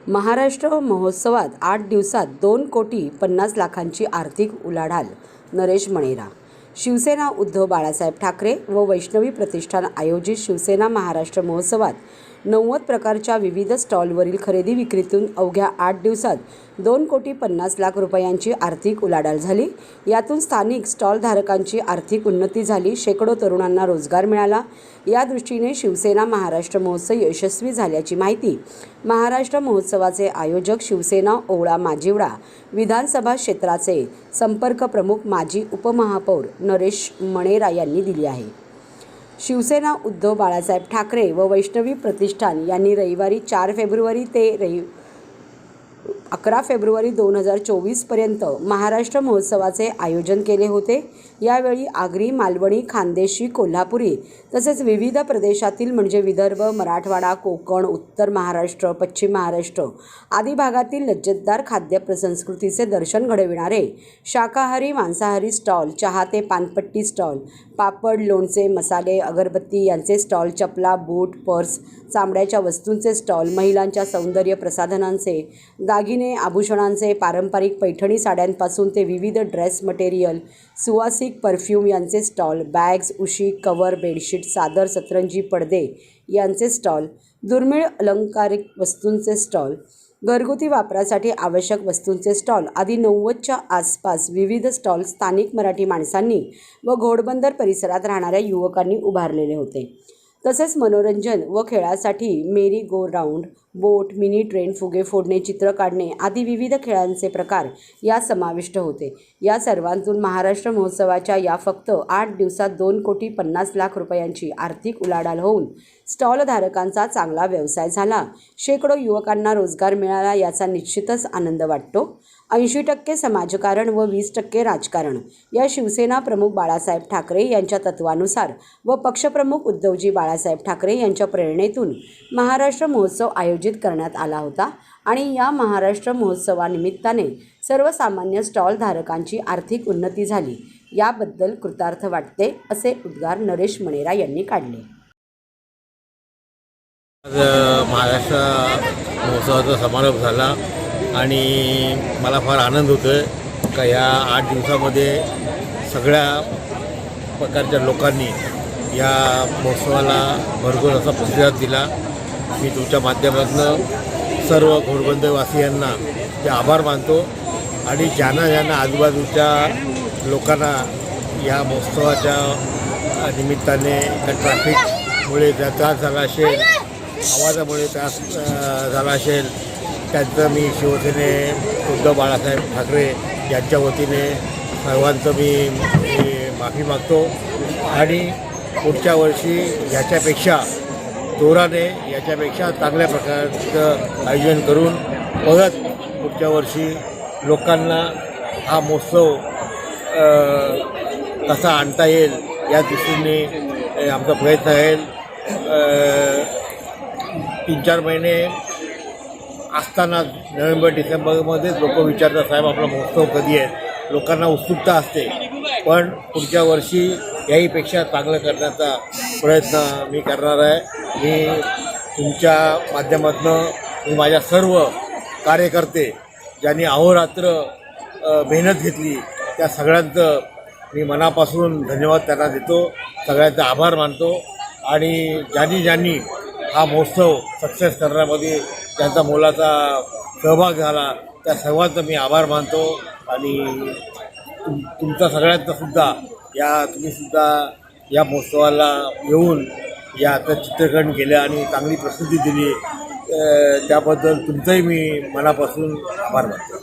महाराष्ट्र महोत्सवात 8 दिवसात 2,50,00,000ची आर्थिक उलाढाल. नरेश मणेरा. शिवसेना उद्धव बाळासाहेब ठाकरे व वैष्णवी प्रतिष्ठान आयोजित शिवसेना महाराष्ट्र महोत्सवात 90 प्रकारच्या विविध स्टॉलवरील खरेदी विक्रीतून अवघ्या 8 दिवसात 2,50,00,000 रुपयांची आर्थिक उलाढाल झाली. यातून स्थानिक स्टॉलधारकांची आर्थिक उन्नती झाली. शेकडो तरुणांना रोजगार मिळाला. या दृष्टीने शिवसेना महाराष्ट्र महोत्सव यशस्वी झाल्याची माहिती महाराष्ट्र महोत्सवाचे आयोजक शिवसेना ओवळा माजिवडा विधानसभा क्षेत्राचे संपर्क प्रमुख माजी उपमहापौर नरेश मणेरा यांनी दिली आहे. शिवसेना उद्धव बाळासाहेब ठाकरे व वैष्णवी प्रतिष्ठान यांनी रविवारी 4 फेब्रुवारी ते 11 फेब्रुवारी 2024 पर्यंत महाराष्ट्र महोत्सवाचे आयोजन केले होते. यावेळी आगरी, मालवणी, खानदेशी, कोल्हापुरी तसेच विविध प्रदेशातील म्हणजे विदर्भ, मराठवाडा, कोकण, उत्तर महाराष्ट्र, पश्चिम महाराष्ट्र आदी भागातील लज्जतदार खाद्य संस्कृतीचे दर्शन घडविणारे शाकाहारी, मांसाहारी स्टॉल, चहा ते पानपट्टी स्टॉल, पापड, लोणचे, मसाले, अगरबत्ती यांचे स्टॉल, चपला, बूट, पर्स, चामड्याच्या वस्तूंचे स्टॉल, महिलांच्या सौंदर्य प्रसाधनांचे, दागिने, आभूषणांचे, पारंपरिक पैठणी साड्यांपासून ते विविध ड्रेस मटेरियल, सुवासिक परफ्यूम यांचे स्टॉल, बॅग्स, उशी, कवर, बेडशीट, चादर, सतरंजी, पडदे यांचे स्टॉल, दुर्मिळ अलंकारिक वस्तूंचे स्टॉल, घरगुती वापरासाठी आवश्यक वस्तूंचे स्टॉल आदी 90च्या आसपास विविध स्टॉल स्थानिक मराठी माणसांनी व घोडबंदर परिसरात राहणाऱ्या युवकांनी उभारलेले होते. तसेच मनोरंजन व खेळासाठी मेरी गो राऊंड, बोट, मिनी ट्रेन, फुगे फोडणे, चित्र काढणे आदी विविध खेळांचे प्रकार यात समाविष्ट होते. या सर्वांतून महाराष्ट्र महोत्सवाच्या या फक्त 8 दिवसात 2,50,00,000 रुपयांची आर्थिक उलाढाल होऊन स्टॉलधारकांचा चांगला व्यवसाय झाला. शेकडो युवकांना रोजगार मिळाला. याचा निश्चितच आनंद वाटतो. 80% समाजकारण व 20% राजकारण या शिवसेना प्रमुख बाळासाहेब ठाकरे यांच्या तत्वानुसार व पक्षप्रमुख उद्धवजी बाळासाहेब ठाकरे यांच्या प्रेरणेतून महाराष्ट्र महोत्सव आयोजित करण्यात आला होता आणि या महाराष्ट्र महोत्सवानिमित्ताने सर्वसामान्य स्टॉलधारकांची आर्थिक उन्नती झाली. याबद्दल कृतार्थ वाटते असे उद्गार नरेश मणेरा यांनी काढले. महाराष्ट्र महोत्सवाचा समारोप झाला आणि मला फार आनंद होतो आहे का या 8 दिवसामध्ये सगळ्या प्रकारच्या लोकांनी या महोत्सवाला भरघोस असा प्रतिसाद दिला. मी तुमच्या माध्यमातून सर्व घोडबंदरवासियांना ते आभार मानतो आणि ज्यांना आजूबाजूच्या लोकांना या महोत्सवाच्या निमित्ताने ट्रॅफिकमुळे त्रास झाला असेल, आवाजामुळे त्रास झाला असेल, त्यांचं मी शिवसेने उद्धव बाळासाहेब ठाकरे यांच्या वतीने सर्वांचं मी माफी मागतो आणि पुढच्या वर्षी याच्यापेक्षा जोराने, याच्यापेक्षा चांगल्या प्रकारचं आयोजन करून परत पुढच्या वर्षी लोकांना हा महोत्सव कसा आणता येईल या दृष्टीने आमचा प्रयत्न राहील. 3-4 महिने असताना नोव्हेंबर-डिसेंबरमध्येच लोक विचारतात, साहेब आपला महोत्सव कधी आहे. लोकांना उत्सुकता असते, पण पुढच्या वर्षी याहीपेक्षा चांगलं करण्याचा प्रयत्न मी करणार आहे. मी तुमच्या माध्यमातून मी माझ्या सर्व कार्यकर्ते ज्यांनी अहोरात्र मेहनत घेतली त्या सगळ्यांचं मी मनापासून धन्यवाद त्यांना देतो, सगळ्यांचा आभार मानतो आणि ज्यांनी हा महोत्सव सक्सेस करण्यामध्ये त्यांचा मोलाचा सहभाग झाला त्या सर्वांचा मी आभार मानतो आणि तुमचा सगळ्यांचा सुद्धा तुम्ही सुद्धा या महोत्सवाला येऊन याचं चित्रीकरण केलं आणि चांगली प्रसिद्धी दिली त्याबद्दल तुमचंही मी मनापासून आभार मानतो.